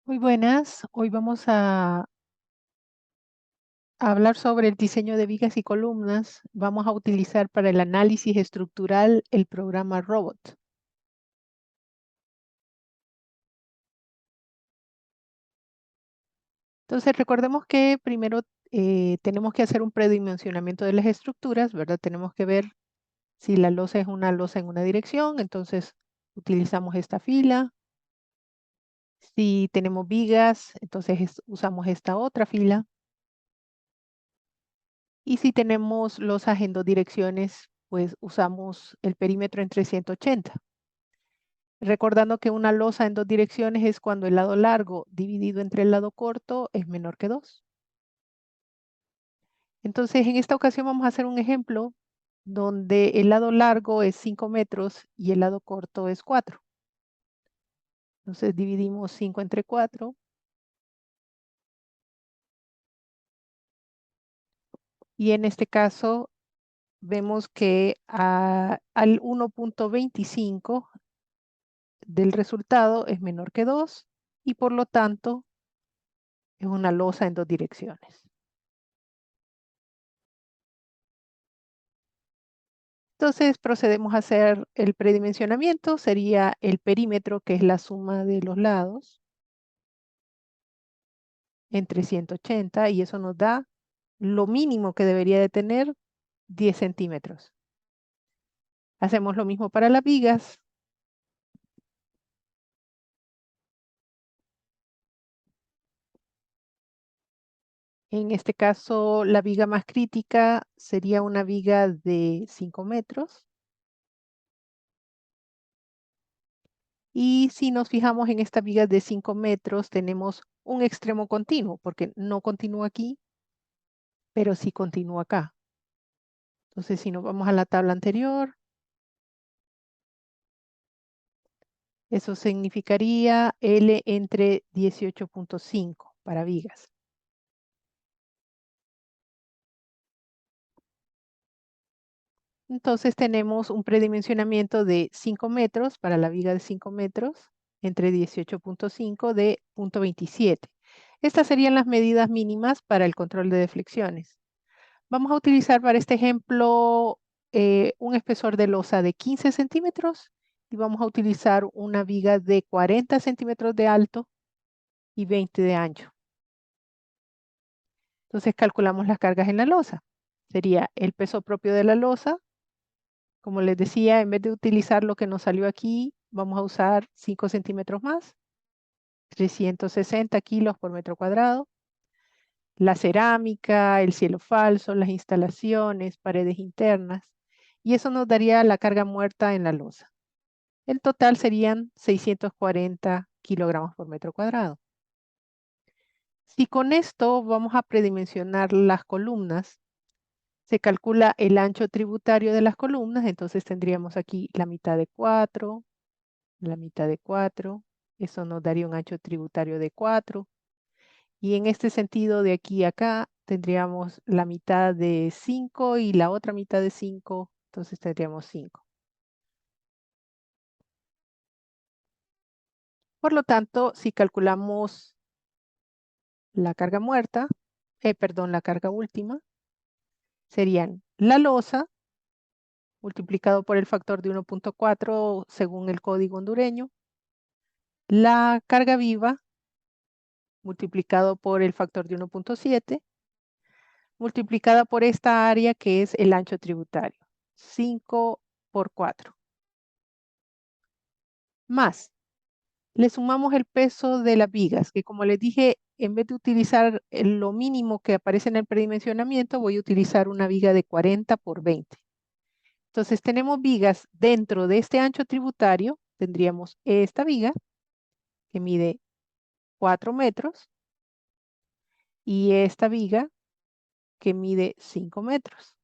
Muy buenas. Hoy vamos a hablar sobre el diseño de vigas y columnas. Vamos a utilizar para el análisis estructural el programa Robot. Entonces, recordemos que primero tenemos que hacer un predimensionamiento de las estructuras, ¿verdad? Tenemos que ver si la losa es una losa en una dirección, entonces utilizamos esta fila. Si tenemos vigas, entonces usamos esta otra fila. Y si tenemos losas en dos direcciones, pues usamos el perímetro en 380. Recordando que una losa en dos direcciones es cuando el lado largo dividido entre el lado corto es menor que 2. Entonces, en esta ocasión vamos a hacer un ejemplo donde el lado largo es 5 metros y el lado corto es 4. Entonces, dividimos 5 entre 4 y en este caso vemos que al 1.25 del resultado es menor que 2 y por lo tanto es una losa en dos direcciones. Entonces procedemos a hacer el predimensionamiento, sería el perímetro, que es la suma de los lados, entre 180, y eso nos da lo mínimo que debería de tener, 10 centímetros. Hacemos lo mismo para las vigas. En este caso, la viga más crítica sería una viga de 5 metros. Y si nos fijamos en esta viga de 5 metros, tenemos un extremo continuo, porque no continúa aquí, pero sí continúa acá. Entonces, si nos vamos a la tabla anterior, eso significaría L entre 18.5 para vigas. Entonces tenemos un predimensionamiento de 5 metros para la viga de 5 metros entre 18.5 de 0.27. Estas serían las medidas mínimas para el control de deflexiones. Vamos a utilizar para este ejemplo un espesor de losa de 15 centímetros y vamos a utilizar una viga de 40 centímetros de alto y 20 de ancho. Entonces calculamos las cargas en la losa. Sería el peso propio de la losa. Como les decía, en vez de utilizar lo que nos salió aquí, vamos a usar 5 centímetros más, 360 kilos por metro cuadrado. La cerámica, el cielo falso, las instalaciones, paredes internas. Y eso nos daría la carga muerta en la losa. El total serían 640 kilogramos por metro cuadrado. Si con esto vamos a predimensionar las columnas, se calcula el ancho tributario de las columnas, entonces tendríamos aquí la mitad de 4, la mitad de 4, eso nos daría un ancho tributario de 4, y en este sentido de aquí a acá tendríamos la mitad de 5 y la otra mitad de 5, entonces tendríamos 5. Por lo tanto, si calculamos la carga muerta, la carga última, serían la losa multiplicado por el factor de 1.4 según el código hondureño, la carga viva multiplicado por el factor de 1.7, multiplicada por esta área que es el ancho tributario, 5 por 4. Más, le sumamos el peso de las vigas, que como les dije, en vez de utilizar lo mínimo que aparece en el predimensionamiento, voy a utilizar una viga de 40 por 20. Entonces tenemos vigas dentro de este ancho tributario, tendríamos esta viga que mide 4 metros y esta viga que mide 5 metros.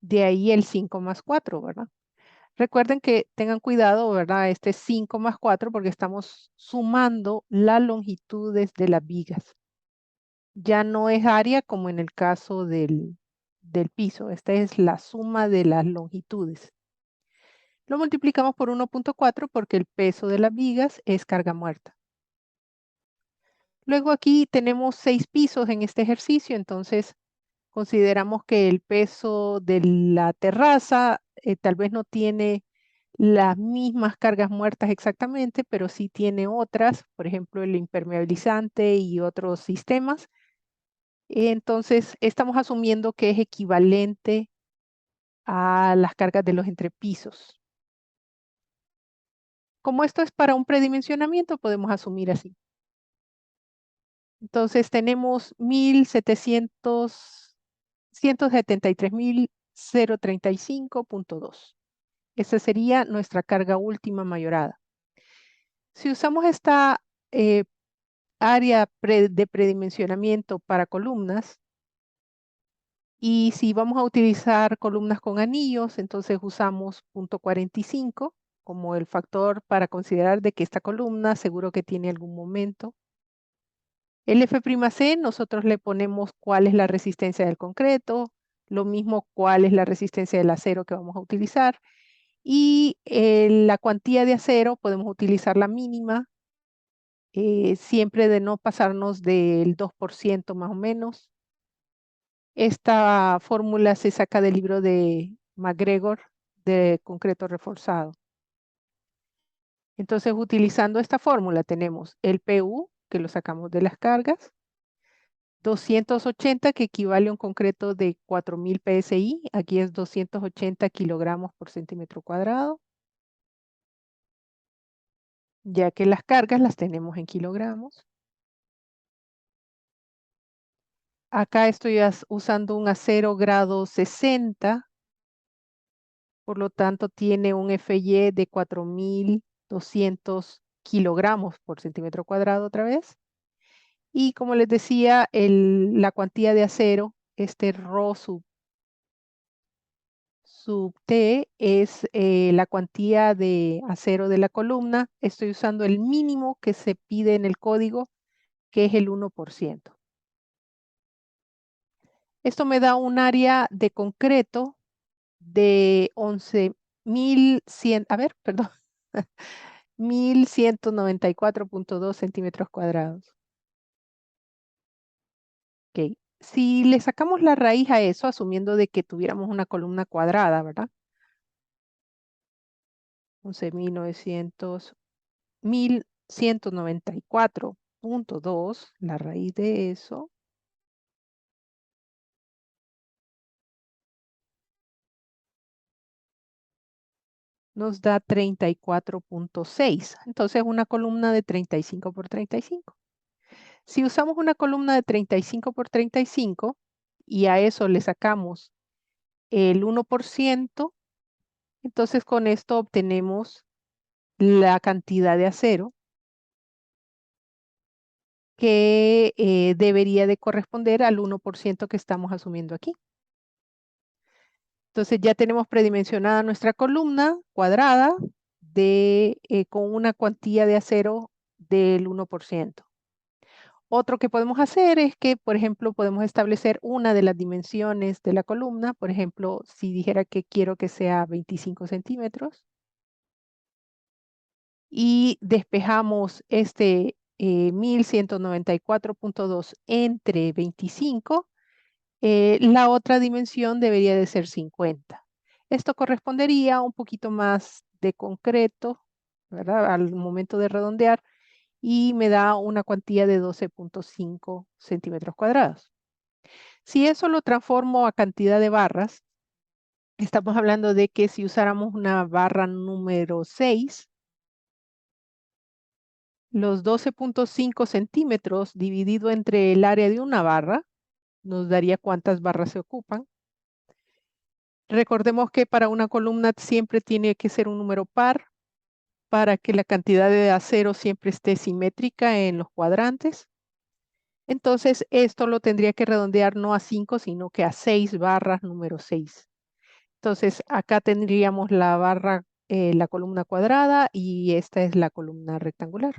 De ahí el 5 más 4, ¿verdad? Recuerden que tengan cuidado, ¿verdad? Este es 5 más 4 porque estamos sumando las longitudes de las vigas. Ya no es área como en el caso del piso. Esta es la suma de las longitudes. Lo multiplicamos por 1.4 porque el peso de las vigas es carga muerta. Luego aquí tenemos 6 pisos en este ejercicio, entonces consideramos que el peso de la terraza tal vez no tiene las mismas cargas muertas exactamente, pero sí tiene otras, por ejemplo, el impermeabilizante y otros sistemas. Entonces, estamos asumiendo que es equivalente a las cargas de los entrepisos. Como esto es para un predimensionamiento, podemos asumir así. Entonces, tenemos 173.035.2. Esa sería nuestra carga última mayorada. Si usamos esta eh, área de predimensionamiento para columnas, y si vamos a utilizar columnas con anillos, entonces usamos 0.45 como el factor para considerar de que esta columna seguro que tiene algún momento. El F'C, nosotros le ponemos cuál es la resistencia del concreto, lo mismo cuál es la resistencia del acero que vamos a utilizar. Y la cuantía de acero podemos utilizar la mínima, siempre de no pasarnos del 2% más o menos. Esta fórmula se saca del libro de MacGregor de concreto reforzado. Entonces, utilizando esta fórmula tenemos el PU, que lo sacamos de las cargas, 280, que equivale a un concreto de 4.000 PSI. Aquí es 280 kilogramos por centímetro cuadrado, ya que las cargas las tenemos en kilogramos. Acá estoy usando un acero grado 60, por lo tanto tiene un FY de 4.200 kilogramos por centímetro cuadrado otra vez. Y como les decía, la cuantía de acero, este Rho sub T es la cuantía de acero de la columna. Estoy usando el mínimo que se pide en el código, que es el 1%. Esto me da un área de concreto de 11.100, a ver, perdón, 1.194.2 centímetros cuadrados. Ok. Si le sacamos la raíz a eso, asumiendo de que tuviéramos una columna cuadrada, ¿verdad? 1.194.2, la raíz de eso, nos da 34.6. Entonces, una columna de 35 por 35. Si usamos una columna de 35 por 35 y a eso le sacamos el 1%, entonces con esto obtenemos la cantidad de acero que debería de corresponder al 1% que estamos asumiendo aquí. Entonces ya tenemos predimensionada nuestra columna cuadrada con una cuantía de acero del 1%. Otro que podemos hacer es que, por ejemplo, podemos establecer una de las dimensiones de la columna. Por ejemplo, si dijera que quiero que sea 25 centímetros y despejamos este 1.194.2 entre 25, la otra dimensión debería de ser 50. Esto correspondería a un poquito más de concreto, ¿verdad? Al momento de redondear, y me da una cuantía de 12.5 centímetros cuadrados. Si eso lo transformo a cantidad de barras, estamos hablando de que si usáramos una barra número 6, los 12.5 centímetros dividido entre el área de una barra nos daría cuántas barras se ocupan. Recordemos que para una columna siempre tiene que ser un número par para que la cantidad de acero siempre esté simétrica en los cuadrantes. Entonces, esto lo tendría que redondear no a 5, sino que a 6 barras número 6. Entonces, acá tendríamos la barra, la columna cuadrada y esta es la columna rectangular.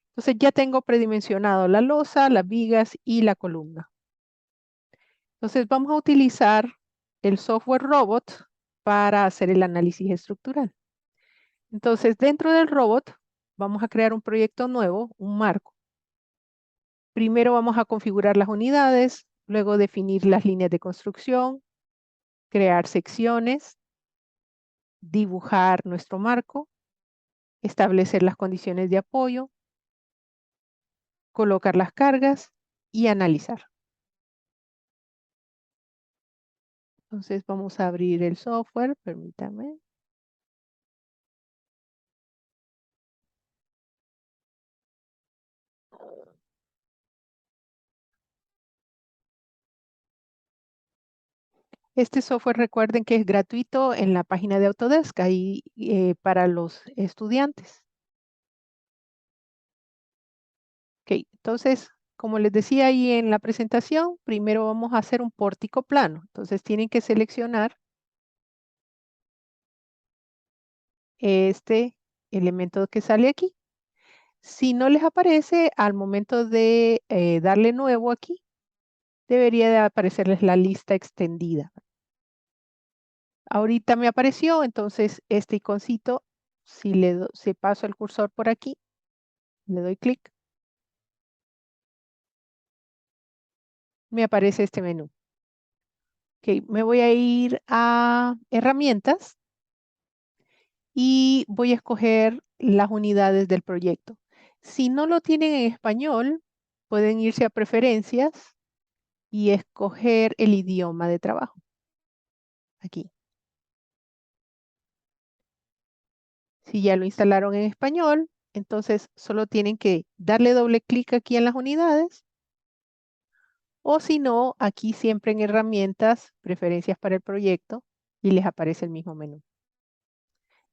Entonces, ya tengo predimensionado la losa, las vigas y la columna. Entonces, vamos a utilizar el software robot para hacer el análisis estructural. Entonces, dentro del robot, vamos a crear un proyecto nuevo, un marco. Primero vamos a configurar las unidades, luego definir las líneas de construcción, crear secciones, dibujar nuestro marco, establecer las condiciones de apoyo, colocar las cargas y analizar. Entonces vamos a abrir el software, permítame. Este software, recuerden que es gratuito en la página de Autodesk, ahí para los estudiantes. Ok, entonces, como les decía ahí en la presentación, primero vamos a hacer un pórtico plano. Entonces tienen que seleccionar este elemento que sale aquí. Si no les aparece, al momento de darle nuevo aquí, debería de aparecerles la lista extendida. Ahorita me apareció, entonces este iconcito, si paso el cursor por aquí, le doy clic, me aparece este menú. Ok, me voy a ir a herramientas y voy a escoger las unidades del proyecto. Si no lo tienen en español, pueden irse a preferencias y escoger el idioma de trabajo. Aquí. Si ya lo instalaron en español, entonces solo tienen que darle doble clic aquí en las unidades, o si no, aquí siempre en herramientas, preferencias para el proyecto, y les aparece el mismo menú.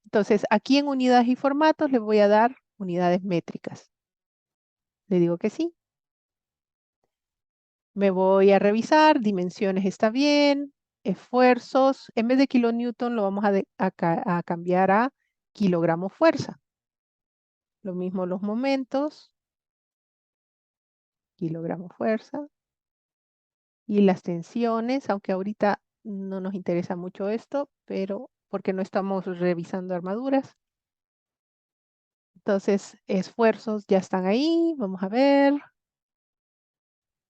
Entonces, aquí en unidades y formatos les voy a dar unidades métricas. Le digo que sí. Me voy a revisar, dimensiones está bien, esfuerzos, en vez de kilonewton lo vamos a cambiar a kilogramo fuerza. Lo mismo los momentos, kilogramo fuerza. Y las tensiones, aunque ahorita no nos interesa mucho esto, pero porque no estamos revisando armaduras. Entonces, esfuerzos ya están ahí, vamos a ver.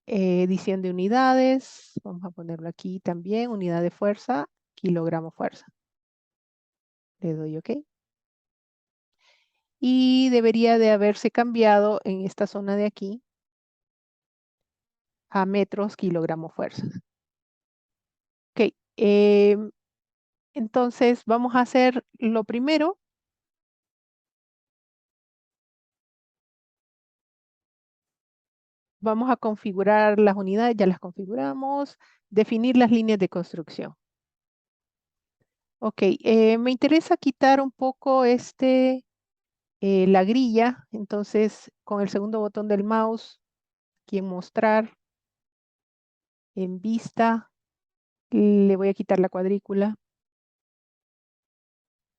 Edición de unidades, vamos a ponerlo aquí también, unidad de fuerza, kilogramo fuerza. Le doy OK. Y debería de haberse cambiado en esta zona de aquí a metros, kilogramo fuerza. OK. Entonces, vamos a hacer lo primero. Vamos a configurar las unidades, ya las configuramos. Definir las líneas de construcción. Ok, me interesa quitar un poco la grilla. Entonces, con el segundo botón del mouse, aquí en mostrar, en vista, le voy a quitar la cuadrícula.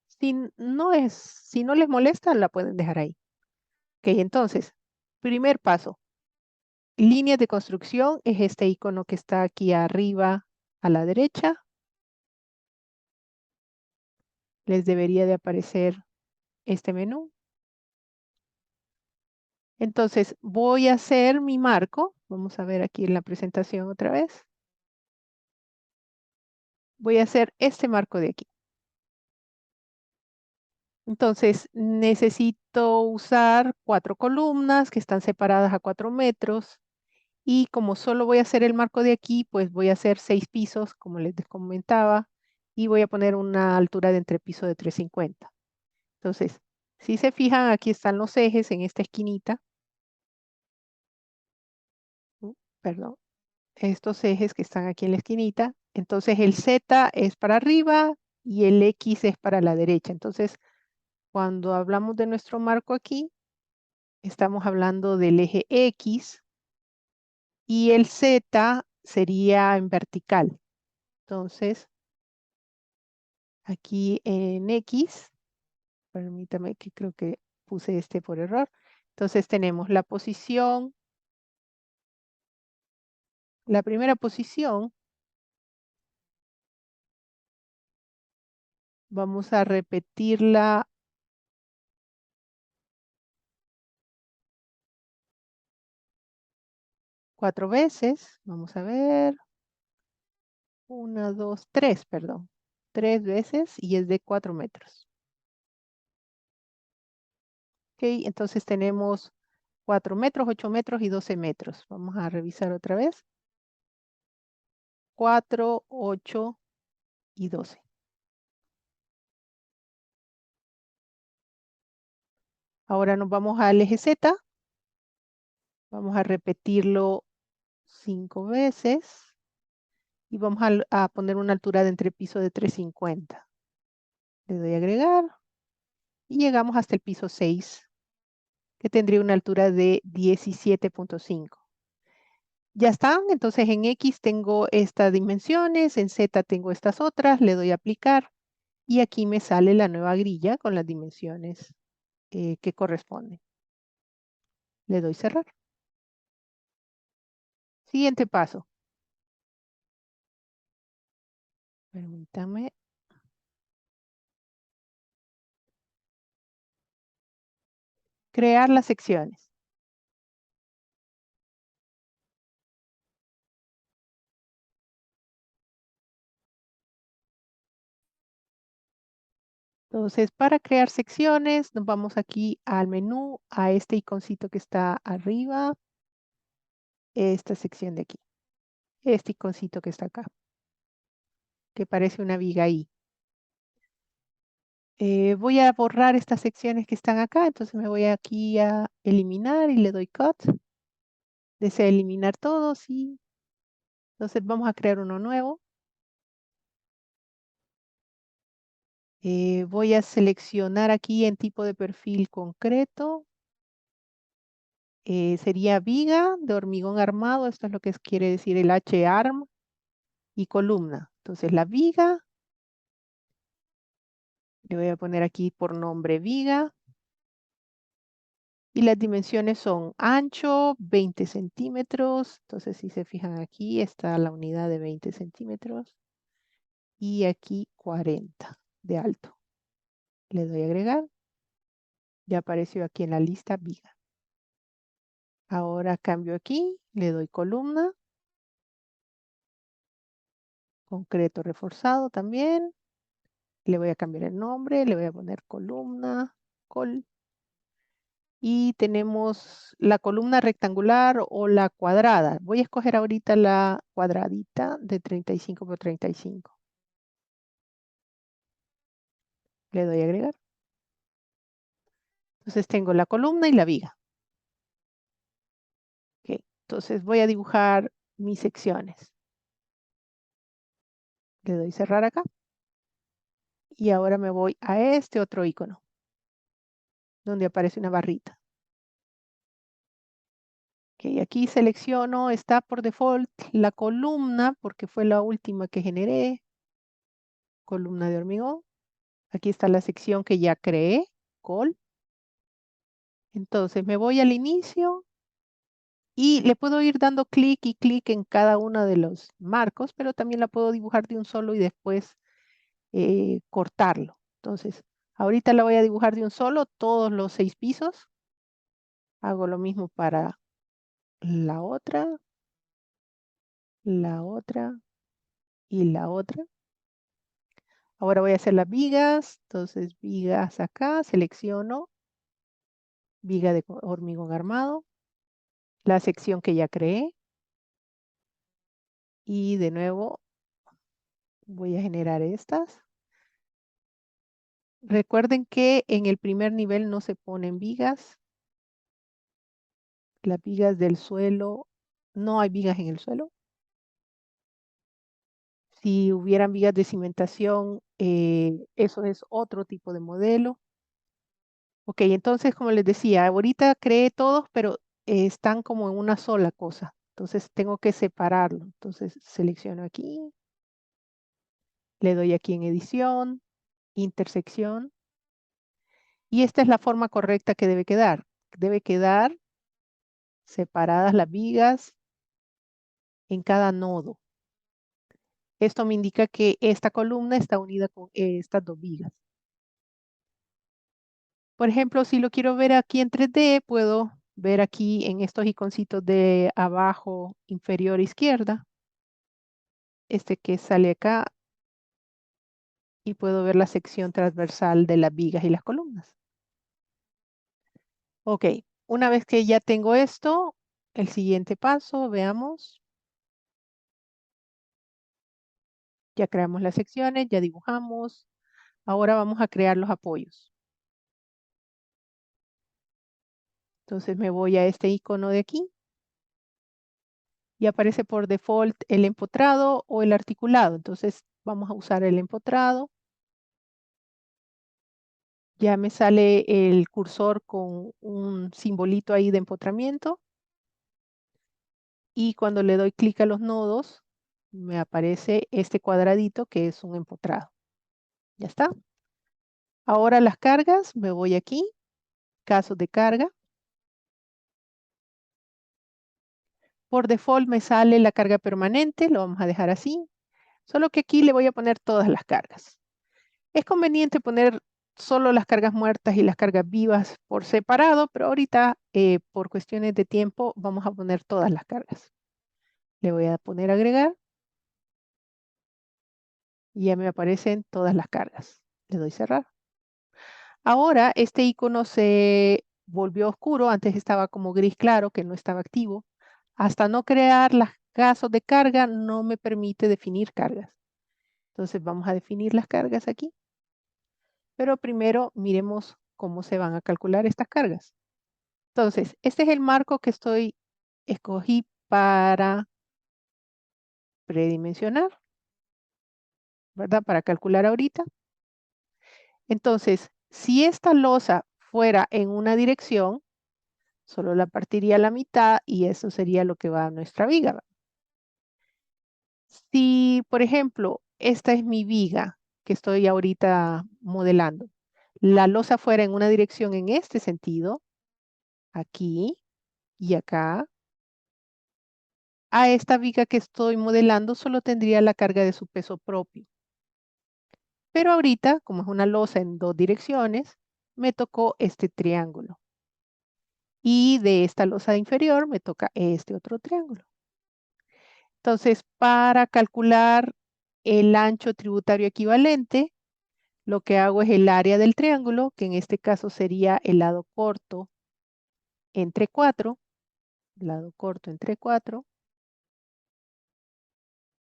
Si no les molesta, la pueden dejar ahí. Ok, entonces, primer paso. Líneas de construcción es este icono que está aquí arriba a la derecha. Les debería de aparecer este menú. Entonces, voy a hacer mi marco. Vamos a ver aquí en la presentación otra vez. Voy a hacer este marco de aquí. Entonces, necesito usar 4 columnas que están separadas a 4 metros. Y como solo voy a hacer el marco de aquí, pues voy a hacer 6 pisos, como les comentaba. Y voy a poner una altura de entrepiso de 350. Entonces, si se fijan, aquí están los ejes en esta esquinita. Perdón. Estos ejes que están aquí en la esquinita. Entonces el Z es para arriba y el X es para la derecha. Entonces, cuando hablamos de nuestro marco aquí, estamos hablando del eje X y el Z sería en vertical. Entonces, aquí en X, permítame que creo que puse este por error. Entonces tenemos la posición, la primera posición. Vamos a repetirla 4 veces. Vamos a ver. 1, 2, 3, perdón. 3 veces y es de 4 metros. Ok, entonces tenemos 4 metros, 8 metros y 12 metros. Vamos a revisar otra vez. 4, 8 y 12. Ahora nos vamos al eje Z. Vamos a repetirlo 5 veces. Y vamos a poner una altura de entrepiso de 350. Le doy a agregar. Y llegamos hasta el piso 6, que tendría una altura de 17.5. Ya están, entonces en X tengo estas dimensiones, en Z tengo estas otras, le doy a aplicar y aquí me sale la nueva grilla con las dimensiones que corresponden. Le doy cerrar. Siguiente paso. Permítame. Crear las secciones. Entonces, para crear secciones, nos vamos aquí al menú, a este iconcito que está arriba, esta sección de aquí, este iconcito que está acá, que parece una viga ahí. Voy a borrar estas secciones que están acá, entonces me voy aquí a eliminar y le doy cut. Desea eliminar todo, sí. Entonces vamos a crear uno nuevo. Voy a seleccionar aquí en tipo de perfil concreto. Sería viga de hormigón armado, esto es lo que quiere decir el H-arm, y columna. Entonces la viga, le voy a poner aquí por nombre viga, y las dimensiones son ancho 20 centímetros, entonces si se fijan aquí está la unidad de 20 centímetros, y aquí 40 de alto. Le doy a agregar, ya apareció aquí en la lista viga. Ahora cambio aquí, le doy columna, concreto reforzado también. Le voy a cambiar el nombre, le voy a poner columna, col. Y tenemos la columna rectangular o la cuadrada. Voy a escoger ahorita la cuadradita de 35 por 35. Le doy a agregar. Entonces tengo la columna y la viga. Ok, entonces voy a dibujar mis secciones. Le doy cerrar acá. Y ahora me voy a este otro icono, donde aparece una barrita. Ok, aquí selecciono, está por default la columna, porque fue la última que generé. Columna de hormigón. Aquí está la sección que ya creé, col. Entonces me voy al inicio y le puedo ir dando clic y clic en cada uno de los marcos, pero también la puedo dibujar de un solo y después cortarlo. Entonces, ahorita la voy a dibujar de un solo, todos los 6 pisos. Hago lo mismo para la otra y la otra. Ahora voy a hacer las vigas. Entonces, vigas acá, selecciono viga de hormigón armado, la sección que ya creé. Y de nuevo voy a generar estas. Recuerden que en el primer nivel no se ponen vigas. Las vigas del suelo, no hay vigas en el suelo. Si hubieran vigas de cimentación, eso es otro tipo de modelo. Ok, entonces como les decía, ahorita creé todos, pero están como en una sola cosa. Entonces tengo que separarlo. Entonces selecciono aquí, le doy aquí en edición, intersección. Y esta es la forma correcta que debe quedar. Debe quedar separadas las vigas en cada nodo. Esto me indica que esta columna está unida con estas dos vigas. Por ejemplo, si lo quiero ver aquí en 3D, puedo ver aquí en estos iconcitos de abajo inferior izquierda, este que sale acá, y puedo ver la sección transversal de las vigas y las columnas. Ok, una vez que ya tengo esto, el siguiente paso, veamos. Ya creamos las secciones, ya dibujamos. Ahora vamos a crear los apoyos. Entonces me voy a este icono de aquí y aparece por default el empotrado o el articulado. Entonces vamos a usar el empotrado. Ya me sale el cursor con un simbolito ahí de empotramiento. Y cuando le doy clic a los nodos, me aparece este cuadradito que es un empotrado. Ya está. Ahora las cargas, me voy aquí, casos de carga. Por default me sale la carga permanente, lo vamos a dejar así. Solo que aquí le voy a poner todas las cargas. Es conveniente poner solo las cargas muertas y las cargas vivas por separado, pero ahorita por cuestiones de tiempo vamos a poner todas las cargas. Le voy a poner agregar y ya me aparecen todas las cargas. Le doy cerrar. Ahora este icono se volvió oscuro, antes estaba como gris claro que no estaba activo. Hasta no crear los casos de carga no me permite definir cargas. Entonces vamos a definir las cargas aquí. Pero primero miremos cómo se van a calcular estas cargas. Entonces, este es el marco que escogí para predimensionar, ¿verdad? Para calcular ahorita. Entonces, si esta losa fuera en una dirección, solo la partiría a la mitad y eso sería lo que va a nuestra viga. Si, por ejemplo, esta es mi viga que estoy ahorita modelando, la losa fuera en una dirección en este sentido, aquí y acá, a esta viga que estoy modelando solo tendría la carga de su peso propio. Pero ahorita, como es una losa en dos direcciones, me tocó este triángulo. Y de esta losa inferior me toca este otro triángulo. Entonces, para calcular el ancho tributario equivalente, lo que hago es el área del triángulo, que en este caso sería el lado corto entre 4, lado corto entre 4.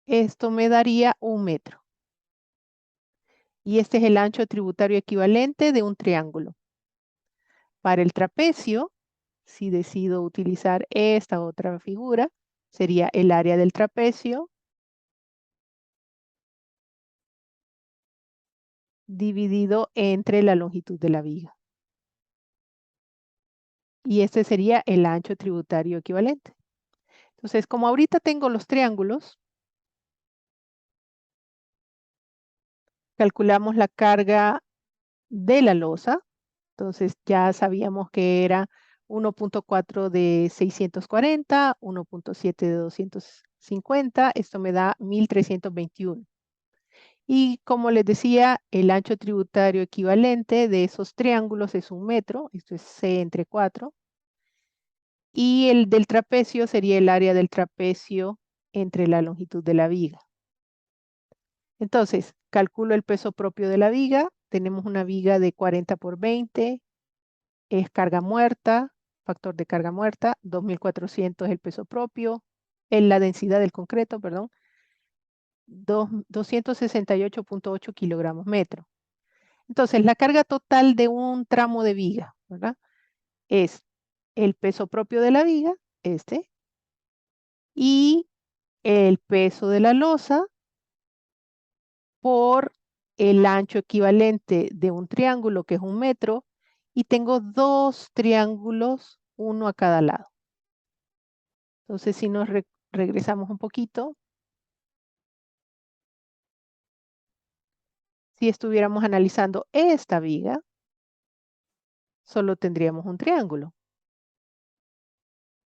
Esto me daría 1 metro. Y este es el ancho tributario equivalente de un triángulo. Para el trapecio, si decido utilizar esta otra figura, sería el área del trapecio dividido entre la longitud de la viga. Y este sería el ancho tributario equivalente. Entonces, como ahorita tengo los triángulos, calculamos la carga de la losa. Entonces, ya sabíamos que era 1.4 de 640, 1.7 de 250. Esto me da 1321. Y como les decía, el ancho tributario equivalente de esos triángulos es 1 metro. Esto es C entre 4. Y el del trapecio sería el área del trapecio entre la longitud de la viga. Entonces, calculo el peso propio de la viga. Tenemos una viga de 40 por 20. Es carga muerta, factor de carga muerta. 2400 es el peso propio. En la densidad del concreto, perdón. 268.8 kilogramos metro. Entonces, la carga total de un tramo de viga, ¿verdad? Es el peso propio de la viga, este, y el peso de la losa por el ancho equivalente de un triángulo, que es 1 metro, y tengo dos triángulos, uno a cada lado. Entonces, si nos regresamos un poquito, si estuviéramos analizando esta viga, solo tendríamos un triángulo.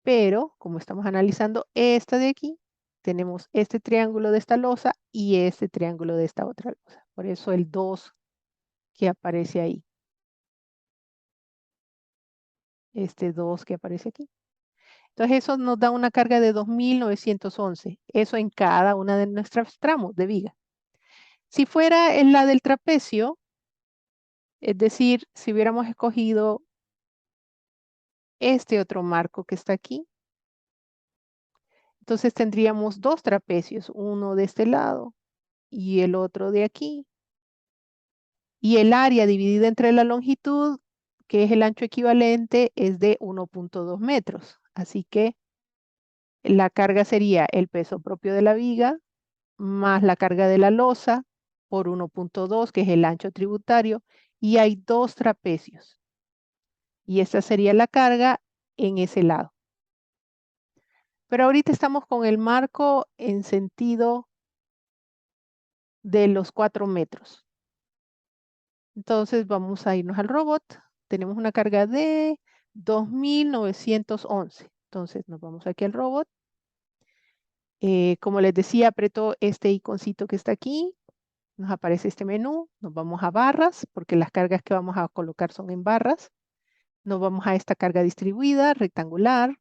Pero, como estamos analizando esta de aquí, tenemos este triángulo de esta losa y este triángulo de esta otra losa. Por eso el 2 que aparece ahí. este 2 que aparece aquí. Entonces eso nos da una carga de 2.911. Eso en cada una de nuestros tramos de viga. Si fuera en la del trapecio, es decir, si hubiéramos escogido este otro marco que está aquí, entonces tendríamos dos trapecios, uno de este lado y el otro de aquí. Y el área dividida entre la longitud, que es el ancho equivalente, es de 1.2 metros. Así que la carga sería el peso propio de la viga más la carga de la losa por 1.2, que es el ancho tributario, y hay dos trapecios. Y esta sería la carga en ese lado. Pero ahorita estamos con el marco en sentido de los 4 metros. Entonces vamos a irnos al robot. Tenemos una carga de 2.911. Entonces nos vamos aquí al robot. Como les decía, aprieto este iconcito que está aquí. Nos aparece este menú. Nos vamos a barras, porque las cargas que vamos a colocar son en barras. Nos vamos a esta carga distribuida, rectangular.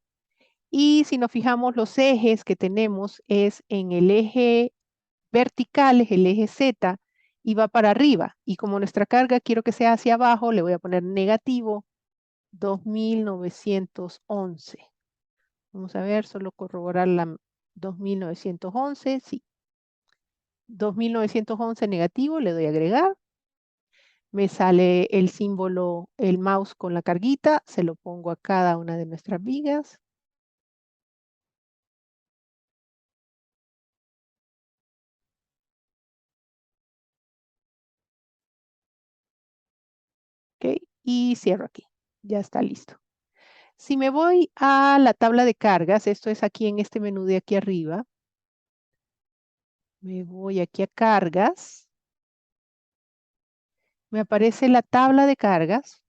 Y si nos fijamos, los ejes que tenemos es en el eje vertical, es el eje Z, y va para arriba. Y como nuestra carga quiero que sea hacia abajo, le voy a poner negativo 2.911. Vamos a ver, solo corroborar la 2.911, sí. 2.911 negativo, le doy a agregar. Me sale el símbolo, el mouse con la carguita, se lo pongo a cada una de nuestras vigas. Ok, y cierro aquí. Ya está listo. Si me voy a la tabla de cargas, esto es aquí en este menú de aquí arriba, me voy aquí a cargas, me aparece la tabla de cargas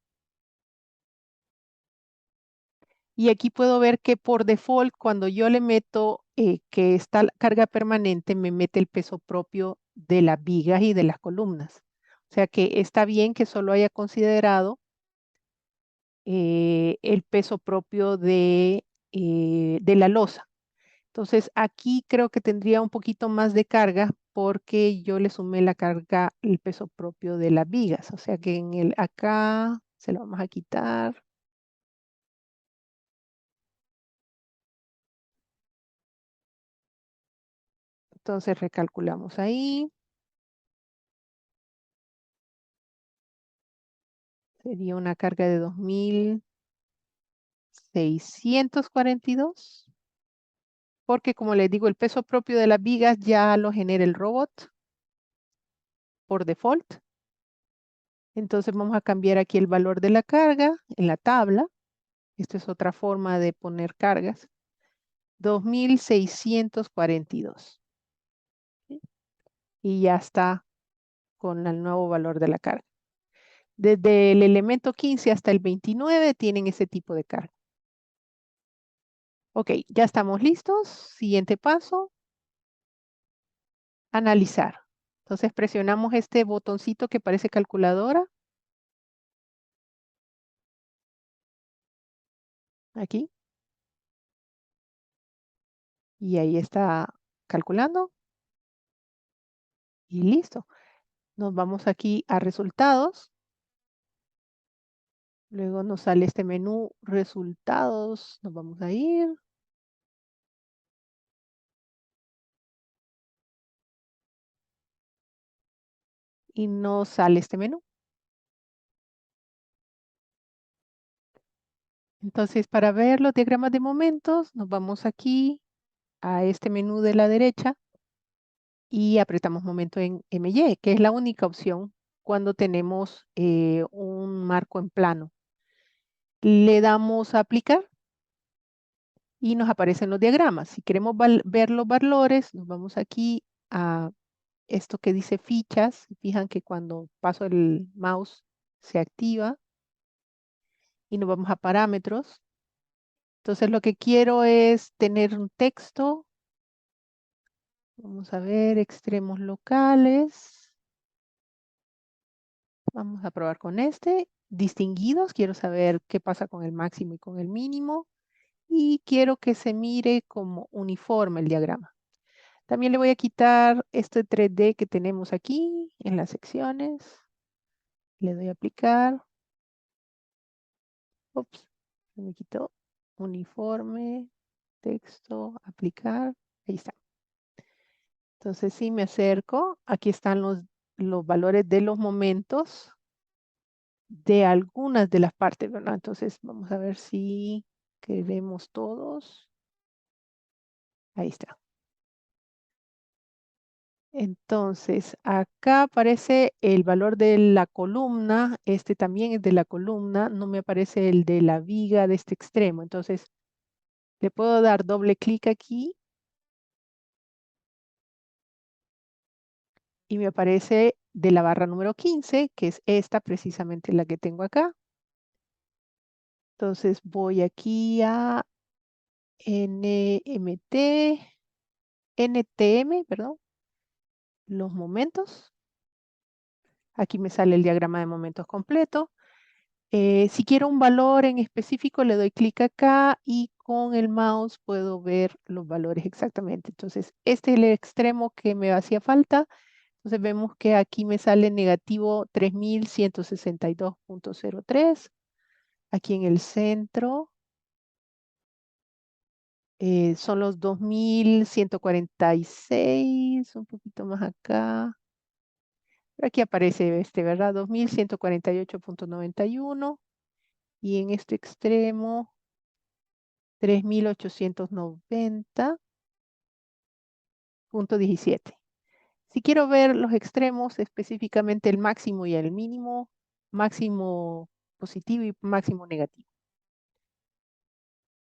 y aquí puedo ver que por default cuando yo le meto que está la carga permanente, me mete el peso propio de las vigas y de las columnas. O sea que está bien que solo haya considerado el peso propio de la losa. Entonces aquí creo que tendría un poquito más de carga porque yo le sumé la carga, el peso propio de las vigas. O sea que en el acá se lo vamos a quitar. Entonces recalculamos ahí. Sería una carga de 2.642. Porque como les digo, el peso propio de las vigas ya lo genera el robot por default. Entonces vamos a cambiar aquí el valor de la carga en la tabla. Esta es otra forma de poner cargas. 2.642. ¿Sí? Y ya está con el nuevo valor de la carga. Desde el elemento 15 hasta el 29 tienen ese tipo de carga. Ok, ya estamos listos. Siguiente paso, analizar. Entonces presionamos este botoncito que parece calculadora. Aquí. Y ahí está calculando. Y listo. Nos vamos aquí a resultados. Luego nos sale este menú resultados. Nos vamos a ir. Y nos sale este menú. Entonces, para ver los diagramas de momentos, nos vamos aquí a este menú de la derecha y apretamos momento en MY, que es la única opción cuando tenemos un marco en plano. Le damos a aplicar y nos aparecen los diagramas. Si queremos ver los valores, nos vamos aquí a esto que dice fichas. Fijan que cuando paso el mouse se activa y nos vamos a parámetros. Entonces lo que quiero es tener un texto. Vamos a ver extremos locales. Vamos a probar con este distinguidos. Quiero saber qué pasa con el máximo y con el mínimo. Y quiero que se mire como uniforme el diagrama. También le voy a quitar este 3D que tenemos aquí en las secciones. Le doy a aplicar. Ups, se me quitó. Uniforme, texto, aplicar. Ahí está. Entonces, si me acerco, aquí están los valores de los momentos de algunas de las partes, ¿verdad? Entonces, vamos a ver si queremos todos. Ahí está. Entonces, acá aparece el valor de la columna. Este también es de la columna. No me aparece el de la viga de este extremo. Entonces, le puedo dar doble clic aquí y me aparece de la barra número 15, que es esta precisamente la que tengo acá. Entonces, voy aquí a NTM, perdón, los momentos. Aquí me sale el diagrama de momentos completo. Si quiero un valor en específico, le doy clic acá y con el mouse puedo ver los valores exactamente. Entonces, este es el extremo que me hacía falta. Entonces, vemos que aquí me sale negativo 3162.03. Aquí en el centro son los 2146, un poquito más acá. Aquí aparece este, ¿verdad? 2148.91. Y en este extremo 3890.17. Si quiero ver los extremos, específicamente el máximo y el mínimo, máximo positivo y máximo negativo.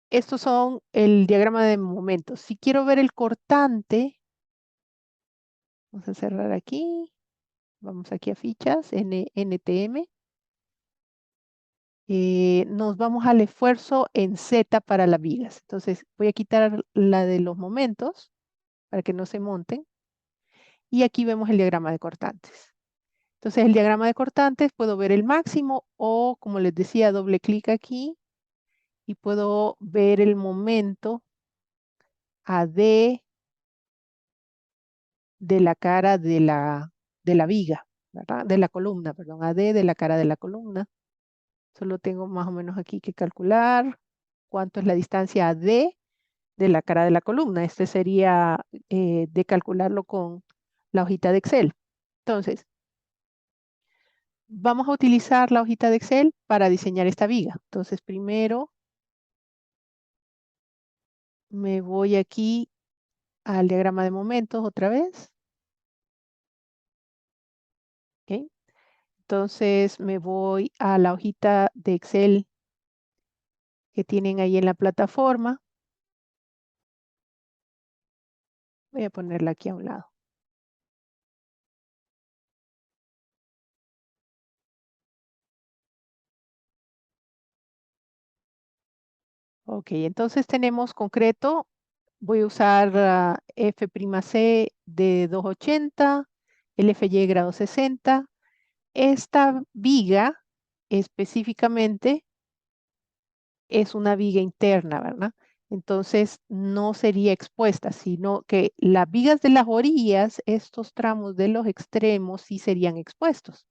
Estos son el diagrama de momentos. Si quiero ver el cortante, vamos a cerrar aquí, vamos aquí a fichas, NTM. Nos vamos al esfuerzo en Z para las vigas. Entonces voy a quitar la de los momentos para que no se monten. Y aquí vemos el diagrama de cortantes. Entonces, el diagrama de cortantes puedo ver el máximo o, como les decía, doble clic aquí y puedo ver el momento AD de la cara de la viga, ¿verdad? De la columna, perdón, AD de la cara de la columna. Solo tengo más o menos aquí que calcular cuánto es la distancia AD de la cara de la columna. Este sería de calcularlo con la hojita de Excel. Entonces, vamos a utilizar la hojita de Excel para diseñar esta viga. Entonces, primero me voy aquí al diagrama de momentos otra vez. ¿Ok? Entonces, me voy a la hojita de Excel que tienen ahí en la plataforma. Voy a ponerla aquí a un lado. Ok, entonces tenemos concreto. Voy a usar F'C de 280, el FY grado 60. Esta viga específicamente es una viga interna, ¿verdad? Entonces no sería expuesta, sino que las vigas de las orillas, estos tramos de los extremos sí serían expuestos.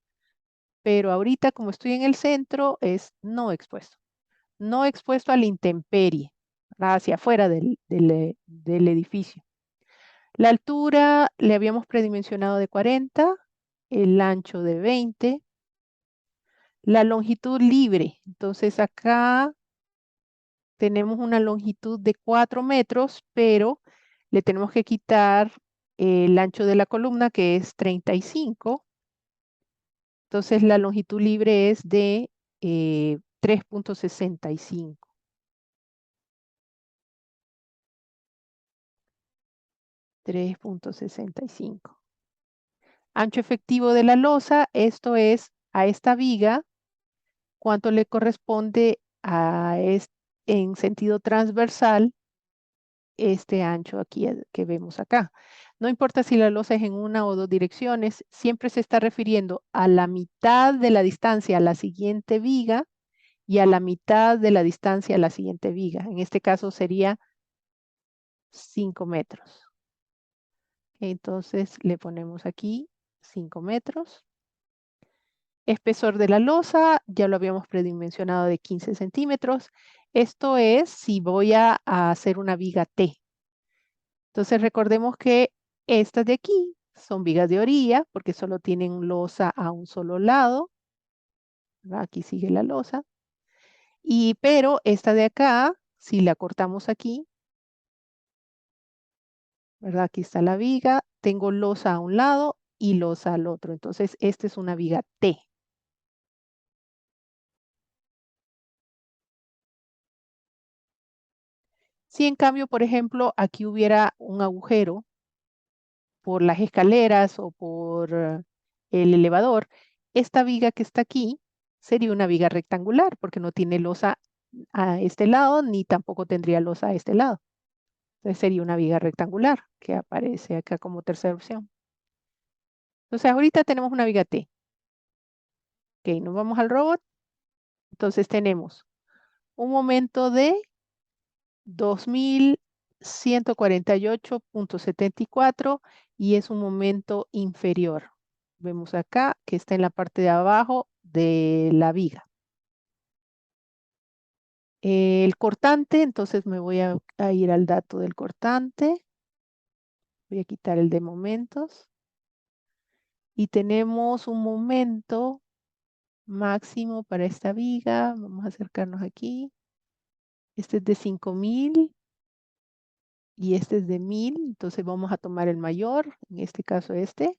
Pero ahorita como estoy en el centro es no expuesto. No expuesto a la intemperie, ¿verdad? Hacia afuera del edificio. La altura le habíamos predimensionado de 40, el ancho de 20, la longitud libre. Entonces acá tenemos una longitud de 4 metros, pero le tenemos que quitar el ancho de la columna, que es 35. Entonces la longitud libre es de 3.65. 3.65. Ancho efectivo de la losa, esto es a esta viga, cuánto le corresponde en sentido transversal este ancho aquí que vemos acá. No importa si la losa es en una o dos direcciones, siempre se está refiriendo a la mitad de la distancia a la siguiente viga y a la mitad de la distancia a la siguiente viga. En este caso sería 5 metros. Entonces le ponemos aquí 5 metros. Espesor de la losa, ya lo habíamos predimensionado de 15 centímetros. Esto es si voy a hacer una viga T. Entonces recordemos que estas de aquí son vigas de orilla porque solo tienen losa a un solo lado. Aquí sigue la losa. Pero esta de acá, si la cortamos aquí, ¿verdad? Aquí está la viga, tengo losa a un lado y losa al otro. Entonces, esta es una viga T. Si en cambio, por ejemplo, aquí hubiera un agujero por las escaleras o por el elevador, esta viga que está aquí sería una viga rectangular porque no tiene losa a este lado ni tampoco tendría losa a este lado. Entonces sería una viga rectangular que aparece acá como tercera opción. Entonces ahorita tenemos una viga T. Ok, nos vamos al robot. Entonces tenemos un momento de 2148.74 y es un momento inferior. Vemos acá que está en la parte de abajo de la viga. El cortante, entonces me voy a ir al dato del cortante. Voy a quitar el de momentos. Y tenemos un momento máximo para esta viga. Vamos a acercarnos aquí. Este es de 5000 y este es de 1000. Entonces vamos a tomar el mayor, en este caso este.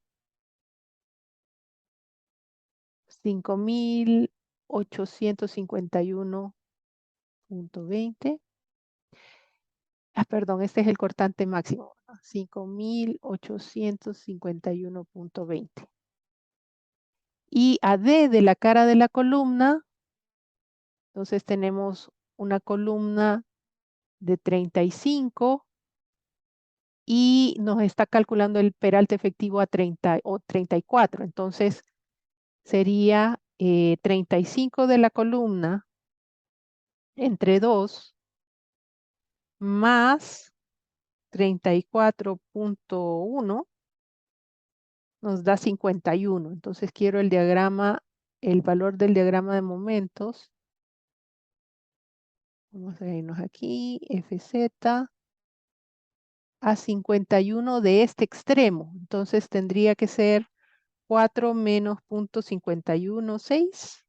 5851.20. Perdón, este es el cortante máximo. 5851.20. Y a D de la cara de la columna, entonces tenemos una columna de 35 y nos está calculando el peralte efectivo a 30 o 34. Entonces sería 35 de la columna entre 2 más 34.1 nos da 51. Entonces quiero el diagrama, el valor del diagrama de momentos. Vamos a irnos aquí, FZ, a 51 de este extremo. Entonces tendría que ser 4 menos 0.516,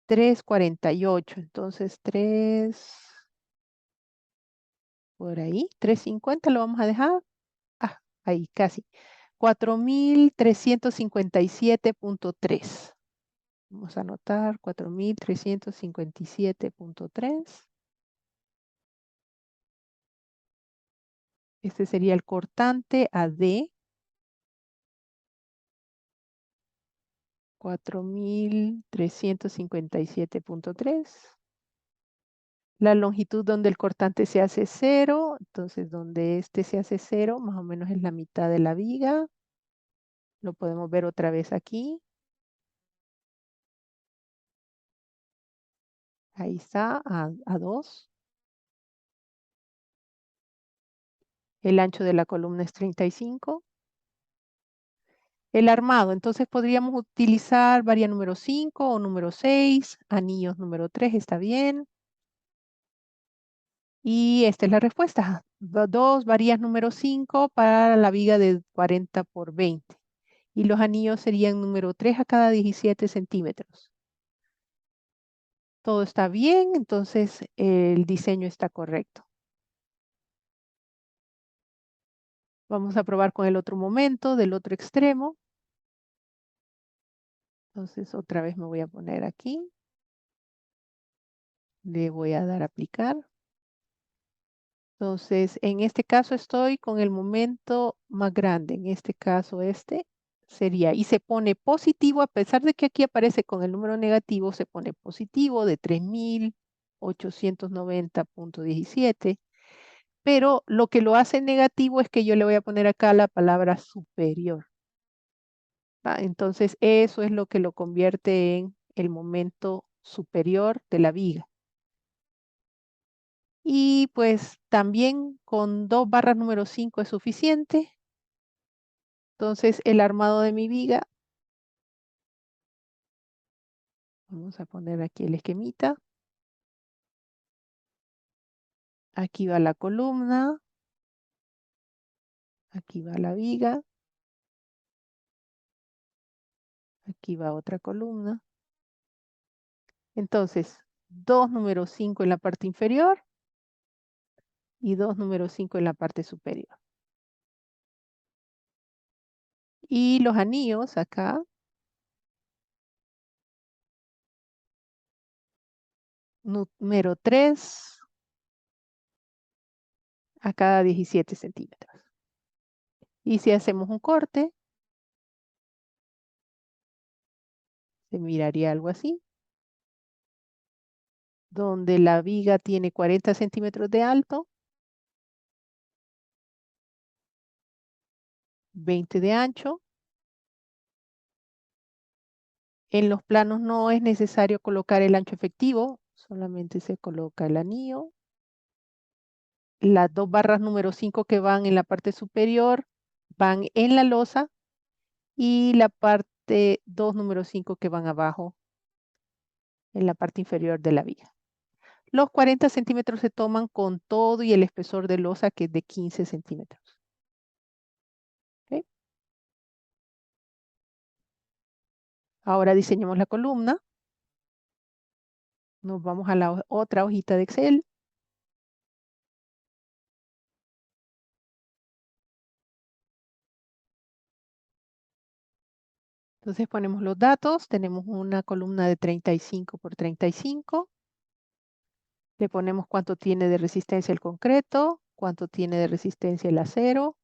348. Entonces 3, por ahí, 350 lo vamos a dejar. Ahí casi. 4357.3. Vamos a anotar 4357.3. Este sería el cortante a D. 4357.3. La longitud donde el cortante se hace 0. Entonces, donde este se hace 0, más o menos es la mitad de la viga. Lo podemos ver otra vez aquí. Ahí está, a 2. El ancho de la columna es 35. El armado, entonces podríamos utilizar varía número 5 o número 6, anillos número 3, está bien. Y esta es la respuesta. 2 varías número 5 para la viga de 40 por 20. Y los anillos serían número 3 a cada 17 centímetros. Todo está bien, entonces el diseño está correcto. Vamos a probar con el otro momento del otro extremo. Entonces otra vez me voy a poner aquí. Le voy a dar a aplicar. Entonces, en este caso estoy con el momento más grande. En este caso este sería, y se pone positivo, a pesar de que aquí aparece con el número negativo, se pone positivo de 3890.17. pero lo que lo hace negativo es que yo le voy a poner acá la palabra superior. Entonces, eso es lo que lo convierte en el momento superior de la viga. Y pues también con 2 barras número 5 es suficiente. Entonces, el armado de mi viga, vamos a poner aquí el esquemita. Aquí va la columna. Aquí va la viga. Aquí va otra columna. Entonces, 2 número 5 en la parte inferior y 2 número 5 en la parte superior. Y los anillos acá, número 3 a cada 17 centímetros. Y si hacemos un corte, se miraría algo así, donde la viga tiene 40 centímetros de alto, 20 de ancho. En los planos no es necesario colocar el ancho efectivo, solamente se coloca el anillo. Las 2 barras número 5 que van en la parte superior van en la losa y la parte 2 número 5 que van abajo en la parte inferior de la viga. Los 40 centímetros se toman con todo y el espesor de losa que es de 15 centímetros. ¿Ok? Ahora diseñemos la columna. Nos vamos a la otra hojita de Excel. Entonces ponemos los datos. Tenemos una columna de 35 por 35. Le ponemos cuánto tiene de resistencia el concreto, cuánto tiene de resistencia el acero.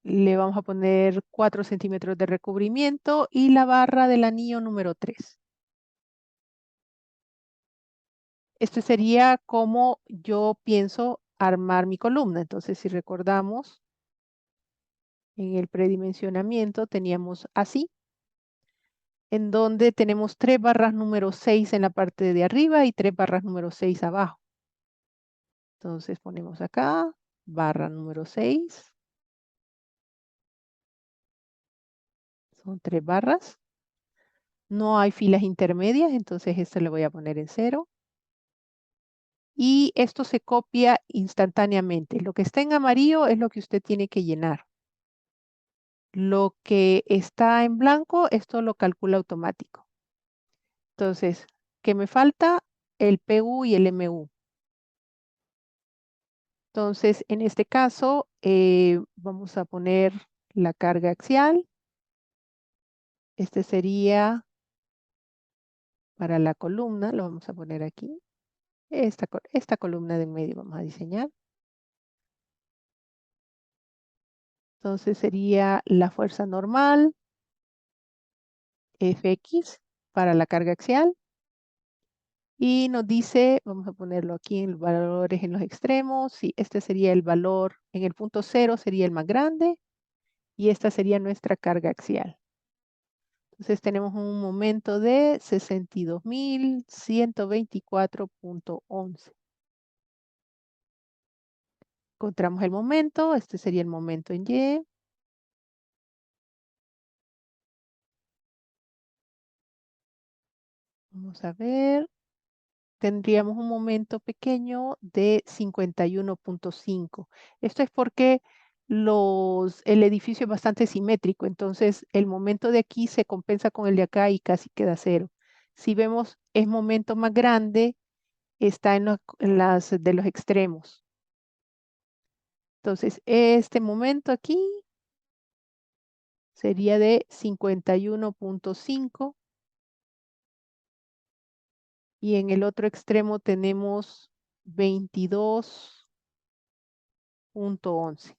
Le vamos a poner 4 centímetros de recubrimiento y la barra del anillo número 3. Este sería como yo pienso armar mi columna. Entonces, si recordamos, en el predimensionamiento teníamos así, en donde tenemos 3 barras número 6 en la parte de arriba y 3 barras número 6 abajo. Entonces ponemos acá, barra número 6. Son 3 barras. No hay filas intermedias, entonces esto le voy a poner en 0. Y esto se copia instantáneamente. Lo que está en amarillo es lo que usted tiene que llenar. Lo que está en blanco, esto lo calcula automático. Entonces, ¿qué me falta? El PU y el MU. Entonces, en este caso, vamos a poner la carga axial. Este sería para la columna, lo vamos a poner aquí. Esta columna de en medio vamos a diseñar. Entonces sería la fuerza normal, Fx, para la carga axial. Y nos dice, vamos a ponerlo aquí en los valores en los extremos. Sí, este sería el valor, en el punto 0 sería el más grande. Y esta sería nuestra carga axial. Entonces tenemos un momento de 62.124.11. Encontramos el momento, este sería el momento en Y. Vamos a ver. Tendríamos un momento pequeño de 51.5. Esto es porque el edificio es bastante simétrico, entonces el momento de aquí se compensa con el de acá y casi queda cero. Si vemos, es momento más grande, está en las de los extremos. Entonces, este momento aquí sería de 51.5 y en el otro extremo tenemos 22.11.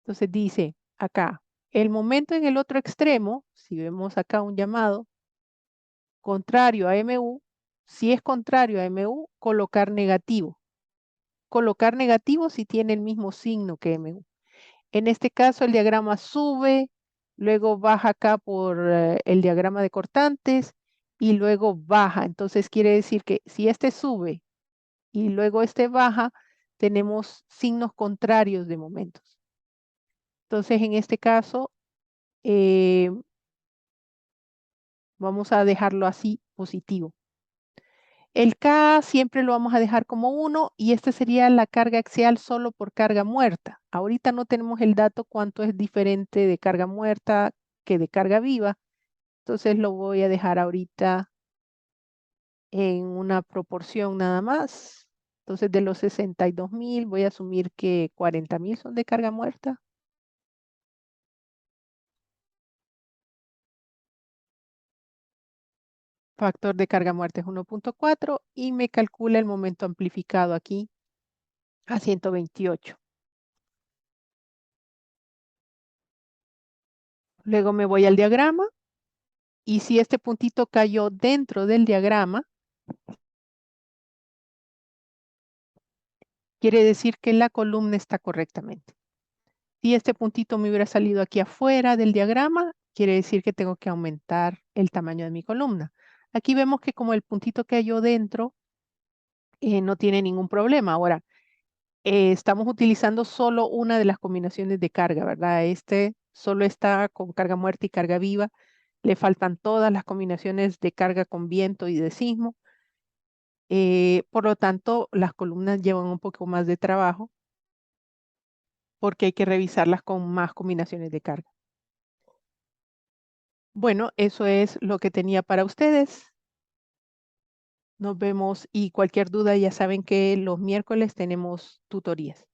Entonces dice acá, El momento en el otro extremo, si vemos acá un llamado contrario a MU, si es contrario a MU, colocar negativo. Colocar negativo si tiene el mismo signo que MU. En este caso, el diagrama sube, luego baja acá por el diagrama de cortantes y luego baja. Entonces quiere decir que si este sube y luego este baja, tenemos signos contrarios de momentos. Entonces, en este caso, eh, vamos a dejarlo así, positivo. El K siempre lo vamos a dejar como 1 y esta sería la carga axial solo por carga muerta. Ahorita no tenemos el dato cuánto es diferente de carga muerta que de carga viva. Entonces lo voy a dejar ahorita en una proporción nada más. Entonces de los 62.000 voy a asumir que 40.000 son de carga muerta. Factor de carga muerta es 1.4 y me calcula el momento amplificado aquí a 128. Luego me voy al diagrama y si este puntito cayó dentro del diagrama, quiere decir que la columna está correctamente. Si este puntito me hubiera salido aquí afuera del diagrama, quiere decir que tengo que aumentar el tamaño de mi columna. Aquí vemos que como el puntito cayó dentro, no tiene ningún problema. Ahora, estamos utilizando solo una de las combinaciones de carga, ¿verdad? Este solo está con carga muerta y carga viva. Le faltan todas las combinaciones de carga con viento y de sismo. Por lo tanto, las columnas llevan un poco más de trabajo porque hay que revisarlas con más combinaciones de carga. Bueno, eso es lo que tenía para ustedes. Nos vemos y cualquier duda ya saben que los miércoles tenemos tutorías.